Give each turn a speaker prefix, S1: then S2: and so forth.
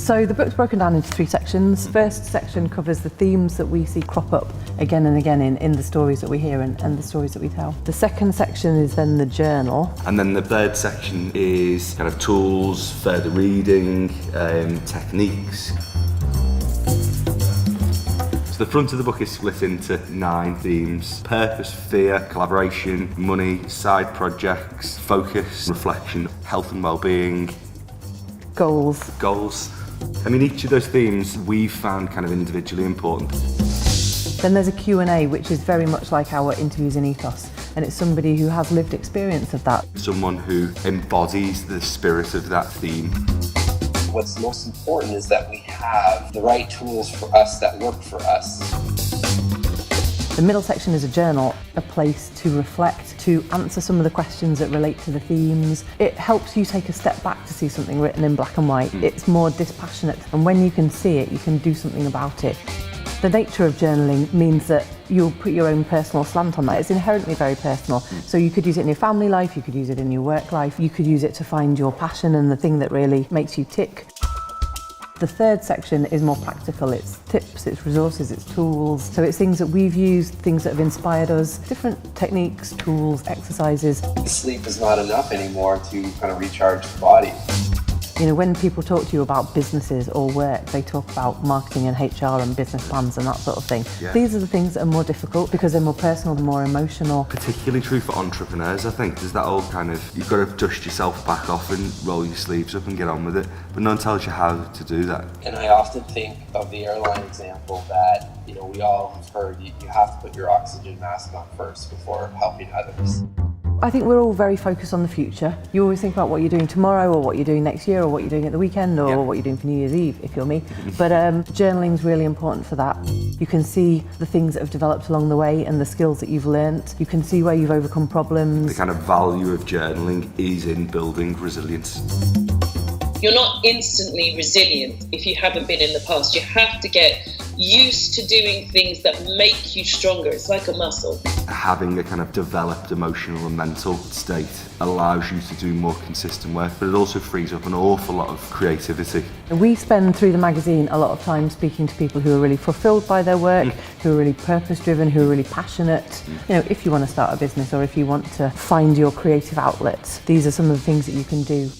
S1: So the book's broken down into 3 sections. First section covers the themes that we see crop up again and again in the stories that we hear and the stories that we tell. The second section is then the journal.
S2: And then the third section is kind of tools, further reading, techniques. The front of the book is split into 9 themes: purpose, fear, collaboration, money, side projects, focus, reflection, health and well-being,
S1: goals.
S2: I mean, each of those themes we've found kind of individually important.
S1: Then there's a Q&A, which is very much like our interviews in Ethos, and it's somebody who has lived experience of that.
S2: Someone who embodies the spirit of that theme.
S3: What's most important is that we have the right tools for us that work for us.
S1: The middle section is a journal, a place to reflect, to answer some of the questions that relate to the themes. It helps you take a step back to see something written in black and white. It's more dispassionate, and when you can see it, you can do something about it. The nature of journaling means that you'll put your own personal slant on that. It's inherently very personal. So you could use it in your family life, you could use it in your work life, you could use it to find your passion and the thing that really makes you tick. The third section is more practical. It's tips, it's resources, it's tools. So it's things that we've used, things that have inspired us, different techniques, tools, exercises.
S3: Sleep is not enough anymore to kind of recharge the body.
S1: You know, when people talk to you about businesses or work, they talk about marketing and HR and business plans and that sort of thing.
S2: Yeah.
S1: These are the things that are more difficult because they're more personal, they're more emotional.
S2: Particularly true for entrepreneurs, I think. There's that old kind of, you've got to dust yourself back off and roll your sleeves up and get on with it. But no one tells you how to do that.
S3: And I often think of the airline example that, you know, we all have heard you have to put your oxygen mask on first before helping others.
S1: I think we're all very focused on the future. You always think about what you're doing tomorrow or what you're doing next year or what you're doing at the weekend or what you're doing for New Year's Eve, if you're me. But journaling is really important for that. You can see the things that have developed along the way and the skills that you've learnt. You can see where you've overcome problems.
S2: The kind of value of journaling is in building resilience.
S4: You're not instantly resilient if you haven't been in the past. You have to get used to doing things that make you stronger. It's like a muscle.
S2: Having a kind of developed emotional and mental state allows you to do more consistent work, but it also frees up an awful lot of creativity.
S1: We spend through the magazine a lot of time speaking to people who are really fulfilled by their work, who are really purpose-driven, who are really passionate. You know, if you want to start a business or if you want to find your creative outlets, these are some of the things that you can do.